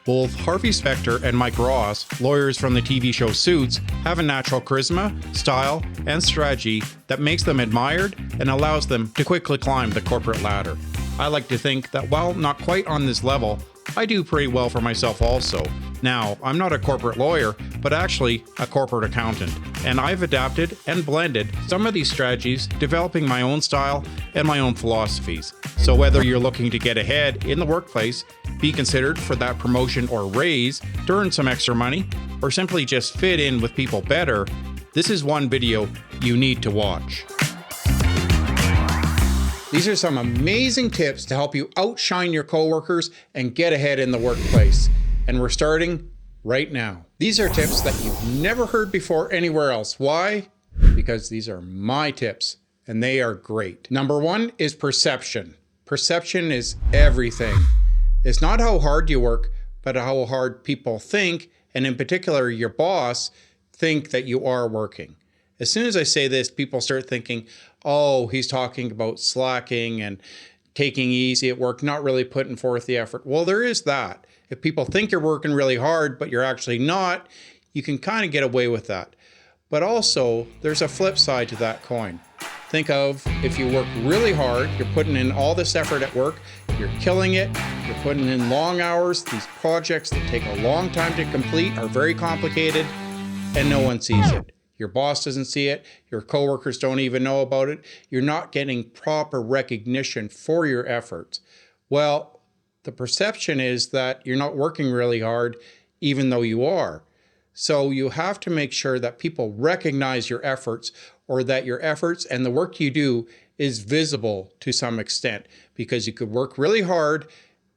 Both Harvey Specter and Mike Ross, lawyers from the TV show Suits, have a natural charisma, style, and strategy that makes them admired and allows them to quickly climb the corporate ladder. I like to think that while not quite on this level, I do pretty well for myself also. Now, I'm not a corporate lawyer, but actually a corporate accountant, and I've adapted and blended some of these strategies, developing my own style and my own philosophies. So whether you're looking to get ahead in the workplace, be considered for that promotion or raise, to earn some extra money, or simply just fit in with people better, this is one video you need to watch. These are some amazing tips to help you outshine your coworkers and get ahead in the workplace. And we're starting right now. These are tips that you've never heard before anywhere else. Why? Because these are my tips and they are great. Number one is perception. Perception is everything. It's not how hard you work, but how hard people think, and in particular your boss, think that you are working. As soon as I say this, people start thinking, oh, he's talking about slacking and taking easy at work, not really putting forth the effort. Well, there is that. If people think you're working really hard, but you're actually not, you can kind of get away with that. But also, there's a flip side to that coin. Think of if you work really hard, you're putting in all this effort at work, you're killing it, you're putting in long hours, these projects that take a long time to complete are very complicated, and no one sees it. Your boss doesn't see it, your coworkers don't even know about it, you're not getting proper recognition for your efforts. Well, the perception is that you're not working really hard, even though you are. So you have to make sure that people recognize your efforts, or that your efforts and the work you do is visible to some extent, because you could work really hard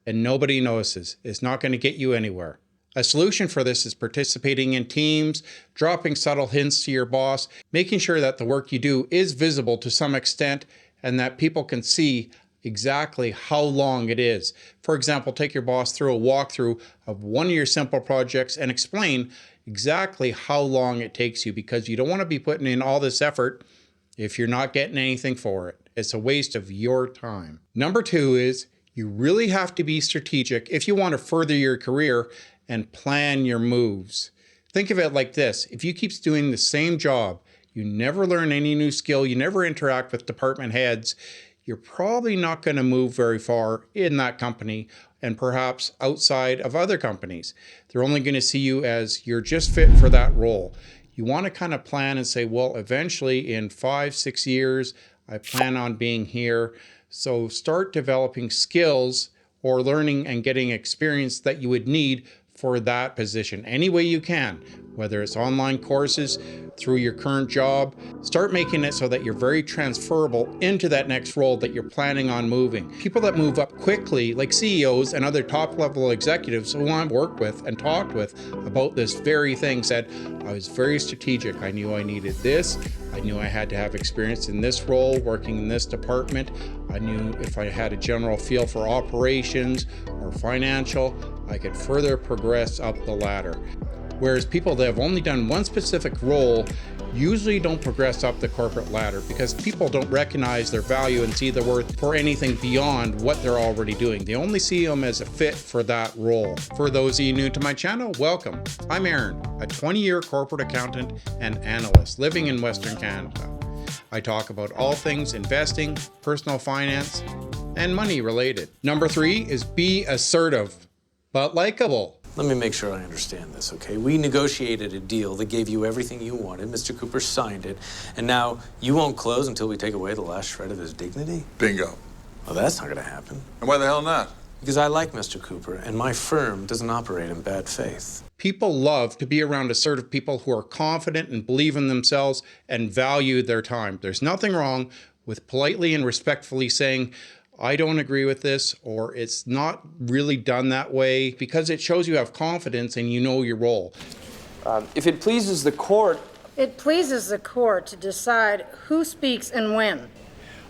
and nobody notices. It's not going to get you anywhere. A solution for this is participating in teams, dropping subtle hints to your boss, making sure that the work you do is visible to some extent and that people can see exactly how long it is. For example, take your boss through a walkthrough of one of your simple projects and explain exactly how long it takes you, because you don't want to be putting in all this effort if you're not getting anything for it. It's a waste of your time. Number two is you really have to be strategic if you want to further your career and plan your moves. Think of it like this. If you keep doing the same job, you never learn any new skill, you never interact with department heads, you're probably not going to move very far in that company and perhaps outside of other companies. They're only going to see you as you're just fit for that role. You want to kind of plan and say, well, eventually in 5-6 years, I plan on being here. So start developing skills or learning and getting experience that you would need for that position any way you can, whether it's online courses, through your current job. Start making it so that you're very transferable into that next role that you're planning on moving. People that move up quickly, like CEOs and other top-level executives who I've worked with and talked with about this very thing, said, I was very strategic. I knew I needed this. I knew I had to have experience in this role, working in this department. I knew if I had a general feel for operations or financial, I could further progress up the ladder. Whereas people that have only done one specific role usually don't progress up the corporate ladder because people don't recognize their value and see their worth for anything beyond what they're already doing. They only see them as a fit for that role. For those of you new to my channel, welcome. I'm Aaron, a 20-year corporate accountant and analyst living in Western Canada. I talk about all things investing, personal finance, and money related. Number three is be assertive, but likable. Let me make sure I understand this, okay? We negotiated a deal that gave you everything you wanted. Mr. Cooper signed it, and now you won't close until we take away the last shred of his dignity? Bingo. Well, that's not gonna happen. And why the hell not? Because I like Mr. Cooper, and my firm doesn't operate in bad faith. People love to be around assertive people who are confident and believe in themselves and value their time. There's nothing wrong with politely and respectfully saying, I don't agree with this, or it's not really done that way, because it shows you have confidence and you know your role. If it pleases the court... It pleases the court to decide who speaks and when.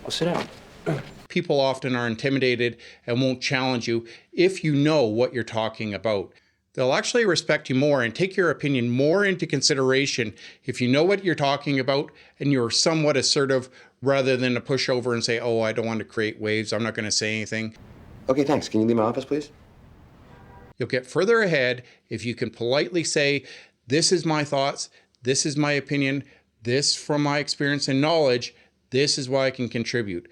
I'll sit down. People often are intimidated and won't challenge you if you know what you're talking about. They'll actually respect you more and take your opinion more into consideration if you know what you're talking about and you're somewhat assertive rather than to push over and say, oh, I don't want to create waves, I'm not going to say anything. Okay, thanks. Can you leave my office, please? You'll get further ahead if you can politely say, this is my thoughts, this is my opinion, this from my experience and knowledge, this is why I can contribute.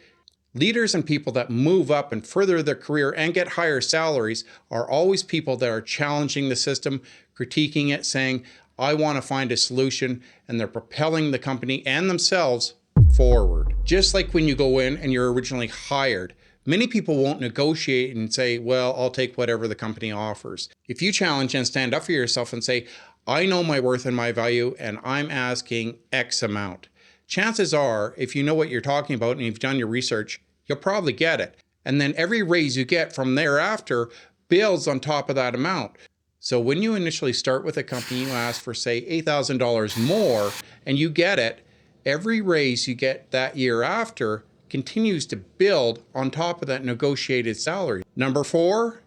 Leaders and people that move up and further their career and get higher salaries are always people that are challenging the system, critiquing it, saying, I want to find a solution, and they're propelling the company and themselves forward. Just like when you go in and you're originally hired, many people won't negotiate and say, well, I'll take whatever the company offers. If you challenge and stand up for yourself and say, I know my worth and my value, and I'm asking X amount. Chances are, if you know what you're talking about and you've done your research, you'll probably get it. And then every raise you get from thereafter builds on top of that amount. So when you initially start with a company, you ask for, say, $8,000 more, and you get it, every raise you get that year after continues to build on top of that negotiated salary. Number 4,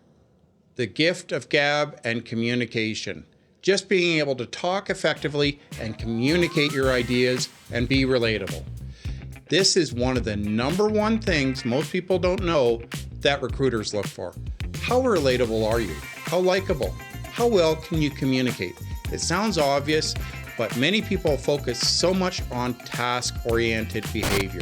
the gift of gab and communication. Just being able to talk effectively and communicate your ideas and be relatable. This is one of the number 1 things most people don't know that recruiters look for. How relatable are you? How likable? How well can you communicate? It sounds obvious, but many people focus so much on task-oriented behavior.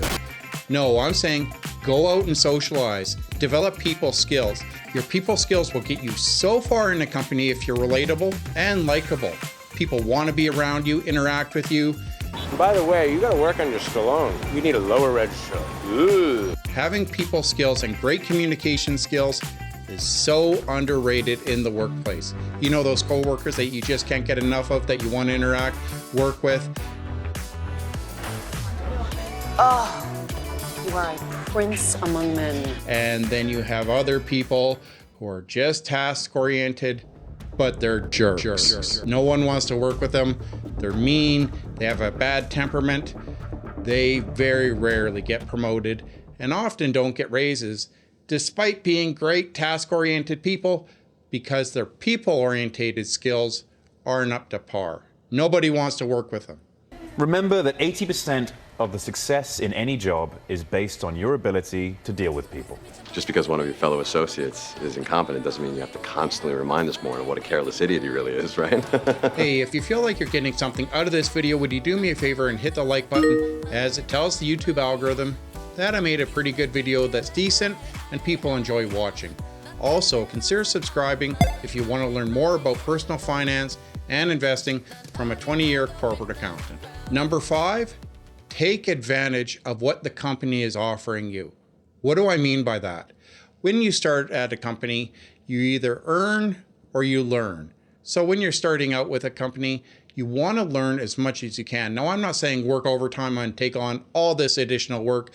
No, I'm saying go out and socialize, develop people skills. Your people skills will get you so far in a company if you're relatable and likable. People want to be around you, interact with you. And by the way, you gotta work on your Stallone. You need a lower register. Ooh. Having people skills and great communication skills is so underrated in the workplace. You know those coworkers that you just can't get enough of, that you want to interact, work with? Oh, you are a prince among men. And then you have other people who are just task-oriented, but they're jerks. No one wants to work with them. They're mean. They have a bad temperament. They very rarely get promoted and often don't get raises, despite being great task-oriented people, because their people-oriented skills aren't up to par. Nobody wants to work with them. Remember that 80% of the success in any job is based on your ability to deal with people. Just because one of your fellow associates is incompetent doesn't mean you have to constantly remind this morning what a careless idiot he really is, right? Hey, if you feel like you're getting something out of this video, would you do me a favor and hit the like button, as it tells the YouTube algorithm that I made a pretty good video that's decent and people enjoy watching. Also, consider subscribing if you want to learn more about personal finance and investing from a 20-year corporate accountant. Number 5, take advantage of what the company is offering you. What do I mean by that? When you start at a company, you either earn or you learn. So when you're starting out with a company, you want to learn as much as you can. Now, I'm not saying work overtime and take on all this additional work.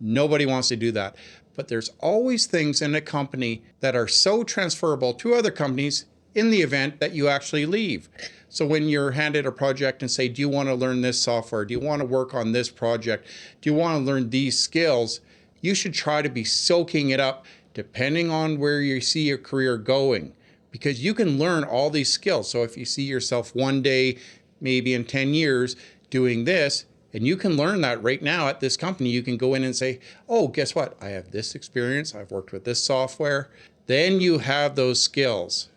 Nobody wants to do that. But there's always things in a company that are so transferable to other companies in the event that you actually leave. So when you're handed a project and say, do you want to learn this software? Do you want to work on this project? Do you want to learn these skills? You should try to be soaking it up depending on where you see your career going, because you can learn all these skills. So if you see yourself one day, maybe in 10 years doing this, and you can learn that right now at this company, you can go in and say, oh, guess what? I have this experience. I've worked with this software. Then you have those skills.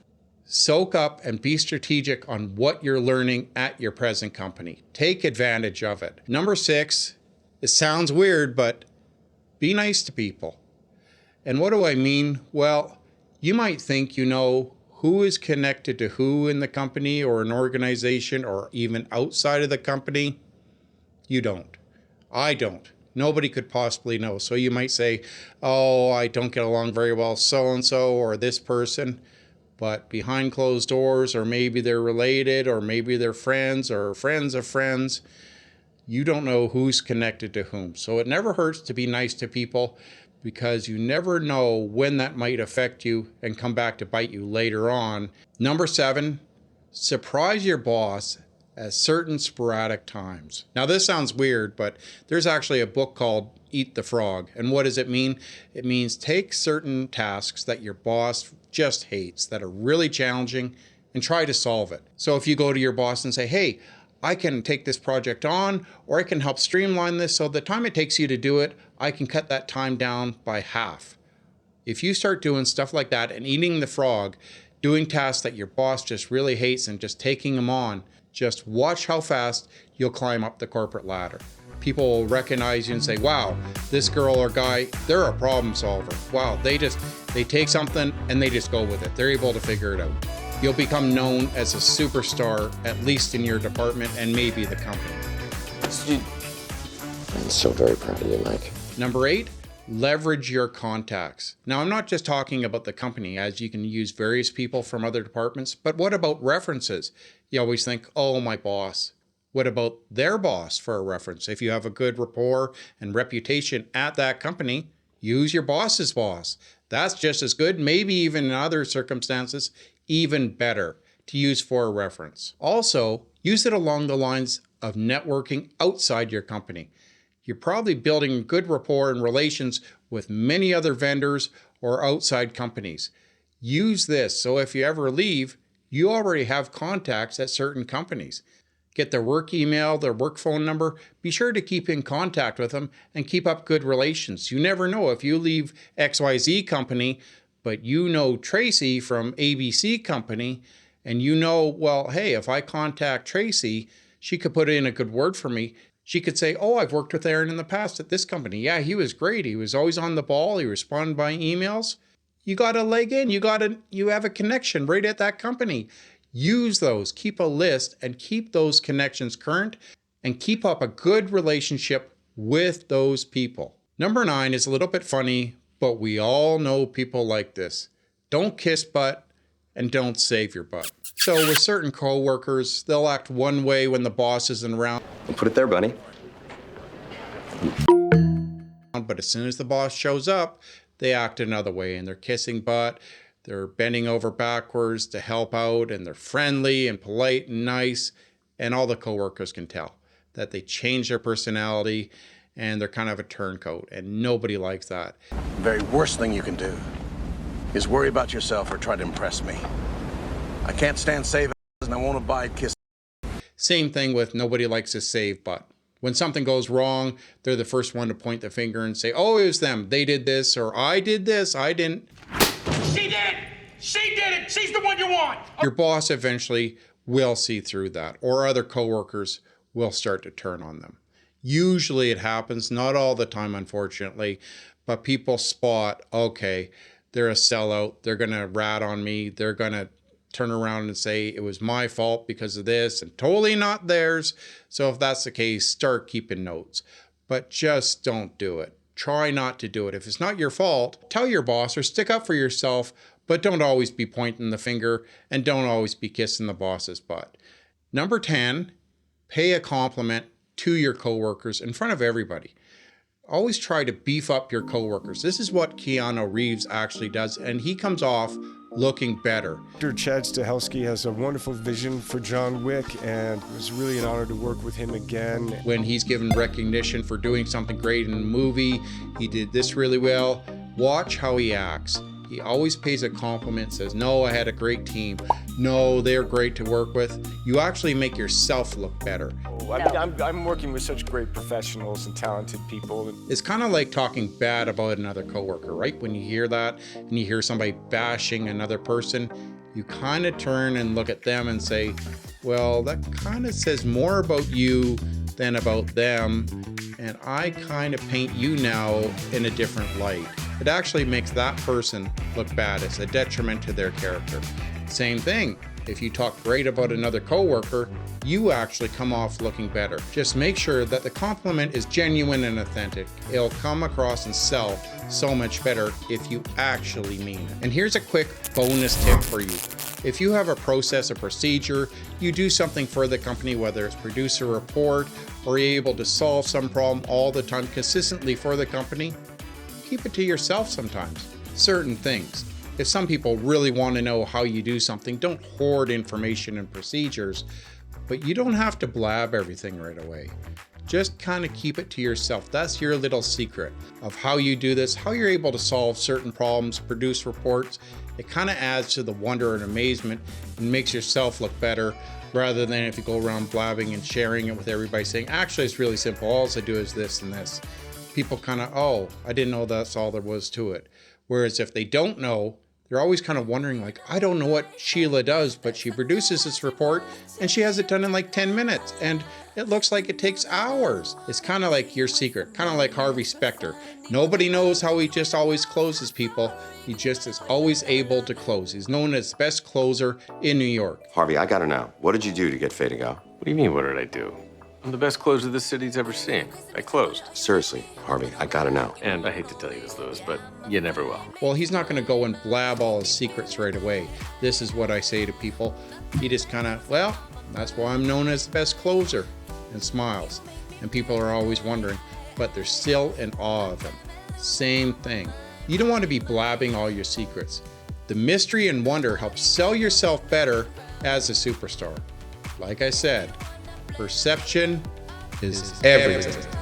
Soak up and be strategic on what you're learning at your present company. Take advantage of it. Number 6, it sounds weird, but be nice to people. And what do I mean? Well, you might think you know who is connected to who in the company or an organization or even outside of the company. You don't. I don't. Nobody could possibly know. So you might say, oh, I don't get along very well so-and-so or this person. But behind closed doors, or maybe they're related, or maybe they're friends or friends of friends, you don't know who's connected to whom. So it never hurts to be nice to people, because you never know when that might affect you and come back to bite you later on. Number 7, surprise your boss at certain sporadic times. Now this sounds weird, but there's actually a book called Eat the Frog. And what does it mean? It means take certain tasks that your boss just hates, that are really challenging, and try to solve it. So if you go to your boss and say, hey, I can take this project on, or I can help streamline this, so the time it takes you to do it, I can cut that time down by half. If you start doing stuff like that and eating the frog, doing tasks that your boss just really hates and just taking them on. Just watch how fast you'll climb up the corporate ladder. People will recognize you and say, wow, this girl or guy, they're a problem solver. Wow, they take something and they just go with it. They're able to figure it out. You'll become known as a superstar, at least in your department and maybe the company. I'm so very proud of you, Mike. Number 8, leverage your contacts. Now, I'm not just talking about the company, as you can use various people from other departments, but what about references? You always think, oh, my boss. What about their boss for a reference? If you have a good rapport and reputation at that company, use your boss's boss. That's just as good, maybe even in other circumstances, even better to use for a reference. Also, use it along the lines of networking outside your company. You're probably building good rapport and relations with many other vendors or outside companies. Use this so if you ever leave, you already have contacts at certain companies. Get their work email, their work phone number. Be sure to keep in contact with them and keep up good relations. You never know if you leave XYZ company, but you know Tracy from ABC company, and you know, well, hey, if I contact Tracy, she could put in a good word for me. She could say, oh, I've worked with Aaron in the past at this company. Yeah, he was great. He was always on the ball. He responded by emails. You got a leg in. You have a connection right at that company. Use those. Keep a list and keep those connections current and keep up a good relationship with those people. Number 9 is a little bit funny, but we all know people like this. Don't kiss butt and don't save your butt. So with certain coworkers, they'll act one way when the boss isn't around. Don't put it there, buddy. But as soon as the boss shows up, they act another way and they're kissing butt. They're bending over backwards to help out, and they're friendly and polite and nice. And all the coworkers can tell that they change their personality and they're kind of a turncoat, and nobody likes that. The very worst thing you can do is worry about yourself or try to impress me. I can't stand saving and I won't abide kissing. Same thing with nobody likes to save butt. When something goes wrong, they're the first one to point the finger and say, oh, it was them. They did this, or I did this, I didn't. She did! She did it! She's the one you want! Your boss eventually will see through that, or other coworkers will start to turn on them. Usually it happens, not all the time, unfortunately, but people spot, okay, they're a sellout, they're gonna rat on me, they're gonna turn around and say it was my fault because of this and totally not theirs. So if that's the case, start keeping notes, but just don't do it. Try not to do it. If it's not your fault, tell your boss or stick up for yourself, but don't always be pointing the finger and don't always be kissing the boss's butt. Number 10, pay a compliment to your coworkers in front of everybody. Always try to beef up your coworkers. This is what Keanu Reeves actually does, and he comes off looking better. Actor Chad Stahelski has a wonderful vision for John Wick, and it was really an honor to work with him again. When he's given recognition for doing something great in a movie, he did this really well. Watch how he acts. He always pays a compliment, says, no, I had a great team. No, they're great to work with. You actually make yourself look better. I'm working with such great professionals and talented people. It's kind of like talking bad about another coworker, right? When you hear that and you hear somebody bashing another person, you kind of turn and look at them and say, well, that kind of says more about you than about them. And I kind of paint you now in a different light. It actually makes that person look bad. It's a detriment to their character. Same thing. If you talk great about another coworker, you actually come off looking better. Just make sure that the compliment is genuine and authentic. It'll come across and sell so much better if you actually mean it. And here's a quick bonus tip for you. If you have a process, a procedure, you do something for the company, whether it's produce a report or you're able to solve some problem all the time consistently for the company, keep it to yourself sometimes. Certain things. If some people really want to know how you do something, don't hoard information and procedures, but you don't have to blab everything right away. Just kind of keep it to yourself. That's your little secret of how you do this, how you're able to solve certain problems, produce reports. It kind of adds to the wonder and amazement and makes yourself look better rather than if you go around blabbing and sharing it with everybody saying, actually, it's really simple. All I do is this and this. People kind of, oh, I didn't know that's all there was to it. Whereas if they don't know, They're always kind of wondering, like, I don't know what Sheila does, but she produces this report and she has it done in like 10 minutes. And it looks like it takes hours. It's kind of like your secret, kind of like Harvey Specter. Nobody knows how he just always closes people. He just is always able to close. He's known as the best closer in New York. Harvey, I gotta know. What did you do to get Faye to go? What do you mean, what did I do? I'm the best closer this city's ever seen. I closed. Seriously, Harvey, I gotta know. And I hate to tell you this, Louis, but you never will. Well, he's not going to go and blab all his secrets right away. This is what I say to people. He just kind of, well, that's why I'm known as the best closer, and smiles. And people are always wondering, but they're still in awe of him. Same thing. You don't want to be blabbing all your secrets. The mystery and wonder helps sell yourself better as a superstar. Like I said, perception is everything.